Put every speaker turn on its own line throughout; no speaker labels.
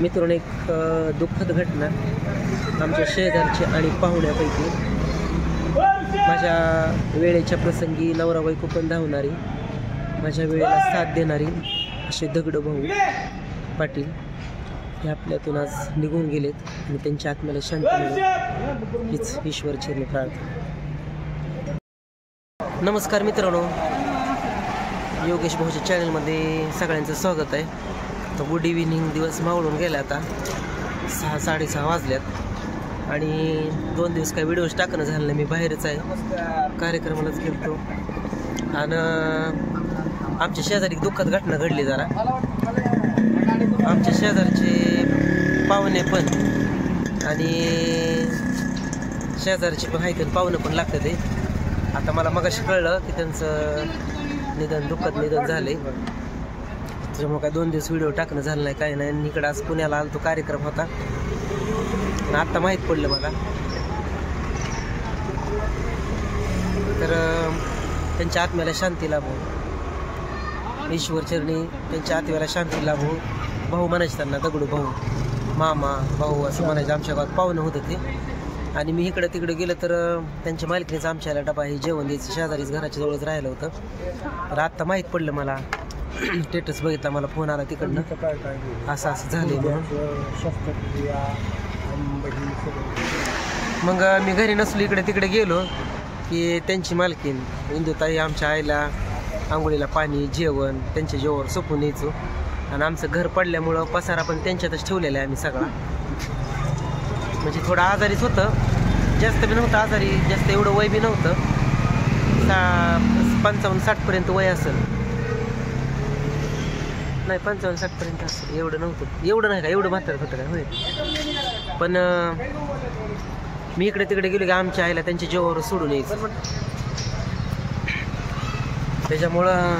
मित्रांनो, एक दुःखद घटना आमच्या शेजारची आणि पाहुण्यापैकी माझ्या वेळेच्या प्रसंगी नवरा बायको पण धावणारी, माझ्या वेळेला साथ देणारी असे दगडू भाऊ पाटील हे आपल्यातून आज निघून गेलेत आणि त्यांच्या आत्म्याला शांती मिळो हीच ईश्वरचरणी प्रार्थना. नमस्कार मित्रांनो, योगेश भाऊच्या चॅनलमध्ये सगळ्यांचं स्वागत आहे. तर गुड इव्हिनिंग. दिवस मावळून गेला, आता 6-6:30 वाजल्यात आणि 2 दिवस काही व्हिडिओज टाकणं झालं नाही. मी बाहेरच आहे, कार्यक्रमालाच गेलो. आणि आमच्या शेजारी दुःखद घटना घडली. जरा आमच्या शेजारचे पाहुणे पण आणि शेजारचे पण आहेत, पाहुणे पण लागतात ते. आता मला मगाशी कळलं की त्यांचं दुःखद निधन झाले. त्याच्यामुळे काय 2 दिवस व्हिडिओ टाकणं झालं नाही, काही नाही. इकडं आज पुण्याला आलो, तो कार्यक्रम होता आणि आत्ता माहीत पडलं मला. तर त्यांच्या आत्म्याला शांती लाभो, ईश्वरचरणी त्यांच्या आत्म्याला शांती लाभो. भाऊ म्हणायचे त्यांना, दगडू भाऊ, मामा, भाऊ असं म्हणायचं. आमच्या गावात पाहुणं होतं ते. आणि मी इकडं तिकडे गेलं तर त्यांच्या मालकीनेच आमच्याला डबा हे जेवण द्यायचं. शेजारीच घराच्या जवळच राहिलं होतं. तर आत्ता माहीत पडलं मला, स्टेटस बघितला, मला फोन आला तिकडनं, असं असं झाले म्हणून. मग मी घरी नसलो, इकडे तिकडे गेलो की त्यांची मालकीन इंदुताई आमच्या आईला आंघोळीला पाणी, जेवण त्यांच्या जेवावर सोपून यायचो. आणि आमचं घर पडल्यामुळं पसारा पण त्यांच्यातच ठेवलेला आहे आम्ही सगळा. म्हणजे थोडं आजारीच होतं, जास्त बी नव्हतं आजारी, जास्त एवढं वय बी नव्हतं. 55-60 वय असेल, नाही 55-60 असेल, एवढं नव्हतं. एवढं नाही का, एवढं म्हातारं होतं काय होय. पण मी इकडे तिकडे गेलो की आमच्या आईला त्यांच्या जेवावर सोडून यायचं. त्याच्यामुळं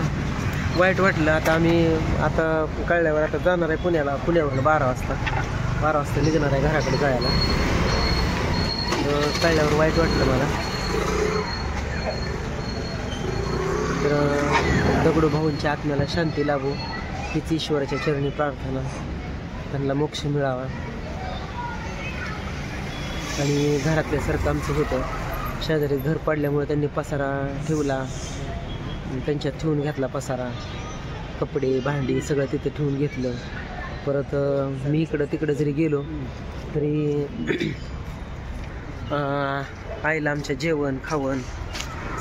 वाईट वाटलं. आता कळल्यावर आता जाणार आहे पुण्यावर 12 वाजता निघणार आहे घराकडे जायला. कळल्यावर वाईट वाटलं मला. तर दगडू भाऊंच्या आत्म्याला शांती लाभो हीच ईश्वराच्या चरणी प्रार्थना. त्यांना मोक्ष मिळावा. आणि घरातल्यासारखं आमचं होतं, शेजारी घर पडल्यामुळे त्यांनी पसारा ठेवला, त्यांच्यात ठेवून घेतला पसारा, कपडे भांडी सगळं तिथं ठेवून घेतलं. परत मी इकडं तिकडं जरी गेलो तरी आईला आमच्या जेवण खावण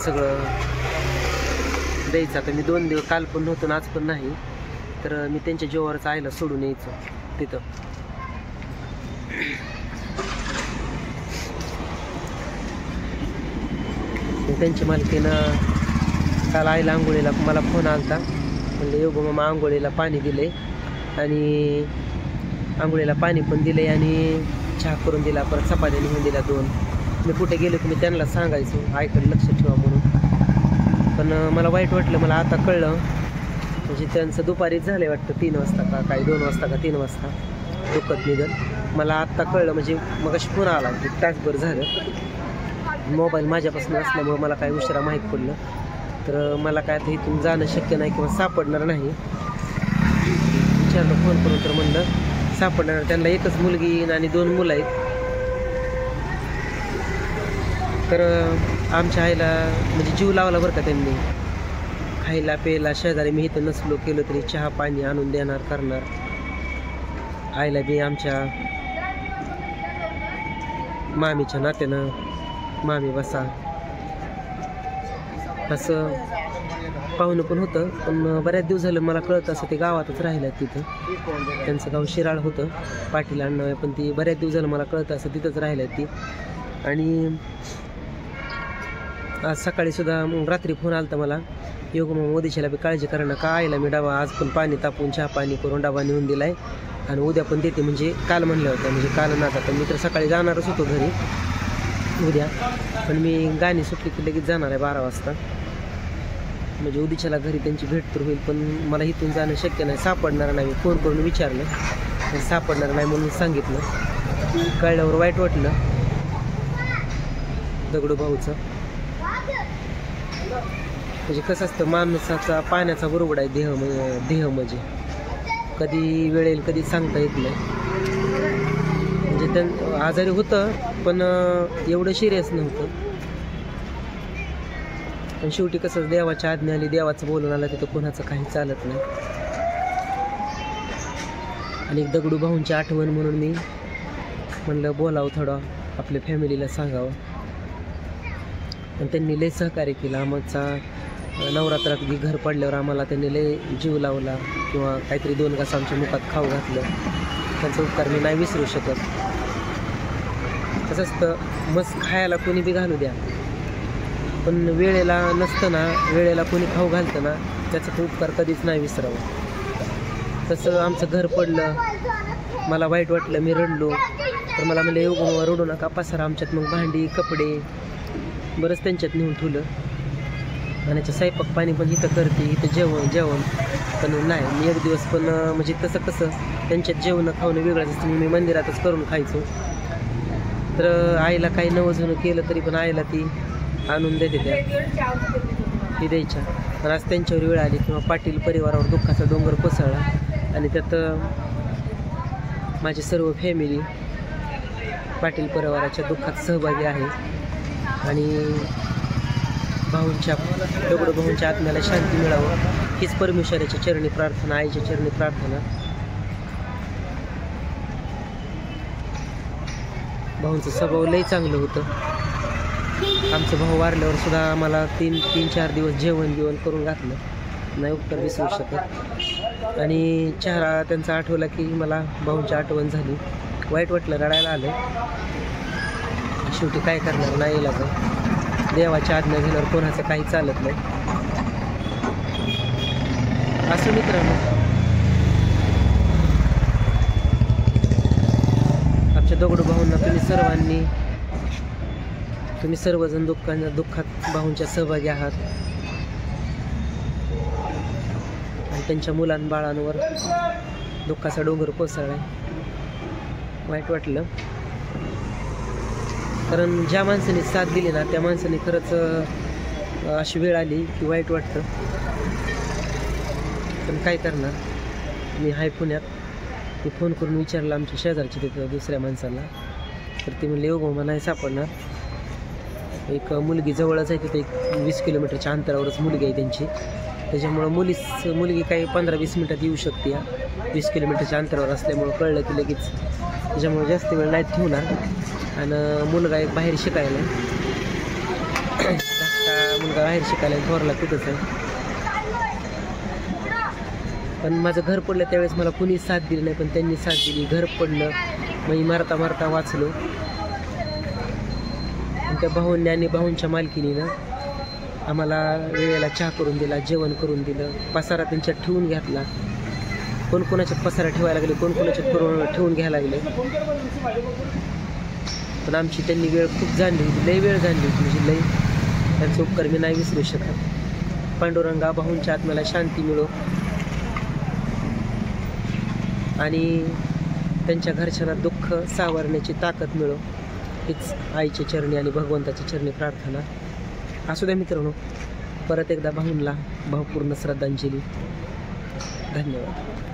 सगळं द्यायचं. आता मी 2 दिवस, काल पण नव्हतं आज पण नाही, तर मी त्यांच्या जेवावरच आईला सोडून यायचो तिथं. त्यांची मालकीनं काल आईला आंघोळीला मला फोन आलता, म्हणले योगो मामा आंघोळीला पाणी दिले आणि आंघोळीला पाणी पण दिले आणि चहा करून दिला, परत चपात्या निघून दिल्या 2. मी कुठे गेलो की मी त्यांना सांगायचो आईकडे लक्ष ठेवा म्हणून. पण मला वाईट वाटलं. मला आता कळलं, म्हणजे त्यांचं दुपारीच झालं वाटतं 3 वाजता का काय, 2 वाजता का 3 वाजता दुःखद निधन. मला आत्ता कळलं, म्हणजे मगाशी फोन आला, एक तासभर झालं. मोबाईल माझ्यापासून असल्यामुळे मला काय उशिरा माहीत पडलं. तर मला काय आता इथून जाणं शक्य नाही किंवा सापडणार नाही. विचारलं फोन करून, तर म्हणलं सापडणार. त्यांना एकच मुलगी आणि 2 मुलं आहेत. तर आमच्या आईला म्हणजे जीव लावला बरं का त्यांनी. खायला प्यायला शेजारी मी इथं नसलो केलं तरी चहा पाणी आणून देणार, करणार. आईला बी आमच्या मामीच्या नात्यानं मामी बसा असं पाहुणं पण होतं. पण बऱ्याच दिवस झालं मला कळतं असं ते गावातच राहिलं तिथं. त्यांचं गाव शिराळ होतं, पाटील अण्णा, पण ती बऱ्याच दिवस झालं मला कळतं असं तिथंच राहिलं ती. आणि आज सकाळी सुद्धा रात्री फोन आला तर मला, योग मग मोदीच्याला बी काळजी करा ना का, आईला मी डबा आज पण पाणी तापून चहा पाणी करून डबा नेऊन दिला आहे आणि उद्या पण देते, म्हणजे काल म्हणल्या होत्या, म्हणजे काल ना. आता मी तर सकाळी जाणारच होतो घरी उद्या, पण मी गाणी सुटली की लगेच जाणार आहे 12 वाजता. म्हणजे उद्याच्याला घरी त्यांची भेट तर होईल, पण मला इथून जाणं शक्य नाही, सापडणार नाही. मी फोन करून विचारलं, पण सापडणार नाही म्हणून सांगितलं. कळल्यावर वाईट वाटलं दगडू भाऊचं. म्हणजे कसं असतं, माणसाचा पाण्याचा बुरबुडा आहे देह म्हणजे कधी वेळेल कधी सांगता येत नाही. आजारी होतं पण एवढं सिरियस नव्हतं. पण शेवटी कसं देवाची आज्ञा आली, देवाचं बोलून आलं, तिथं कोणाचं काही चालत नाही. आणि दगडू भाऊंची आठवण म्हणून मी म्हणलं बोलावं, थोडं आपल्या फॅमिलीला सांगावं. पण त्यांनी लय सहकार्य केलं. आमचा नवरात्रात घर पडल्यावर आम्हाला त्यांनी लय जीव लावला, किंवा काहीतरी 2 घास आमच्या मुखात खाऊ घातलं. त्यांचा उपकार मी नाही विसरू शकत. कसं असतं, मस्त खायला कोणी बी घालू द्या, पण वेळेला नसतं ना, वेळेला कोणी खाऊ घालतं ना, त्याचा उपकार कधीच नाही विसरावं. तसं आमचं घर पडलं, मला वाईट वाटलं, मी रडलो. तर मला म्हणलं येऊ रडू नका, पसारा आमच्यात. मग भांडी कपडे बरंच त्यांच्यात नेऊन ठेवलं. आणि स्वयंपाक पाणी पण इथं करते, इथं जेवण पण नाही. मी एक दिवस पण म्हणजे तसं कसं त्यांच्यात जेवण खावणं वेगळंच असतं, मी मंदिरातच करून खायचो. तर आईला काही नवं केलं तरी पण आईला ती आणून देते, ती द्यायच्या. पण आज त्यांच्यावर वेळ आली, किंवा पाटील परिवारावर दुःखाचा डोंगर कोसळला. आणि त्यात माझी सर्व फॅमिली पाटील परिवाराच्या दुःखात सहभागी आहे. आणि दगडू भाऊंच्या आत्म्याला शांती मिळावं हीच परमेश्वराच्या चरणी प्रार्थना, आईच्या चरणी प्रार्थना. भाऊंचं स्वभाव लई चांगलं होतं. आमचं भाऊ वारल्यावर सुद्धा आम्हाला 3-4 दिवस जेवण करून घातलं, नाही उत्तर विसरू शकत. आणि चेहरा त्यांचा आठवला की मला भाऊंची आठवण झाली, वाईट वाटलं, रडायला आलं. शेवटी काय करणार, नाही इलाज आहे. देवाच्या आज्ञा घेण्यावर कोणाचं काही चालत नाही. असं मित्रांनो, आमच्या दगडू भाऊंना तुम्ही सर्वजण दुःखात भाऊंच्या सहभागी आहात. आणि त्यांच्या मुलांबाळांवर दुःखाचा डोंगर कोसळलाय. वाईट वाटलं, कारण ज्या माणसाने साथ दिली ना, त्या माणसाने खरंच अशी वेळ आली की वाईट वाटतं. पण काय करणार, मी आहे पुण्यात. मी फोन करून विचारलं आमच्या शेजारच्या तिथं दुसऱ्या माणसाला, तर ती म्हणली येऊ नाही सापडणार. एक मुलगी जवळच आहे, तिथे एक 20 किलोमीटरच्या अंतरावरच मुलगी आहे त्यांची. त्याच्यामुळं मुलगी काही 15-20 मिनटात येऊ शकते. 20 किलोमीटरच्या अंतरावर असल्यामुळं कळलं की लगेच. त्याच्यामुळे जास्त वेळ नाही ठेवणार. आणि मुलगा एक बाहेर शिकायला, मुलगा बाहेर शिकायला, थोरला तिथंच आहे. पण माझं घर पडलं त्यावेळेस मला कुणी साथ दिली नाही, पण त्यांनी साथ दिली. घर पडलं, मी मारता वाचलो. आणि त्या भाऊंनी आणि भाऊंच्या मालकीनीनं आम्हाला वेळेला चहा करून दिला, जेवण करून दिलं. पसारा त्यांच्यात ठेवून घातला. कोण कोणाच्यात पसारा ठेवायला लागले, कोण कोणाच्यात ठेवून घ्यायला लागले. पण आमची त्यांनी वेळ खूप जाणली होती, लई वेळ जाणली होती, म्हणजे लई. त्यांचे उपकार मी नाही विसरू शकत. पांडुरंगा भाऊंच्या आत्म्याला शांती मिळो, आणि त्यांच्या घरच्यांना दुःख सावरण्याची ताकद मिळो, हीच आईच्या चरणी आणि भगवंताच्या चरणी प्रार्थना. असू द्या मित्रांनो, परत एकदा भाऊंना भावपूर्ण श्रद्धांजली. धन्यवाद.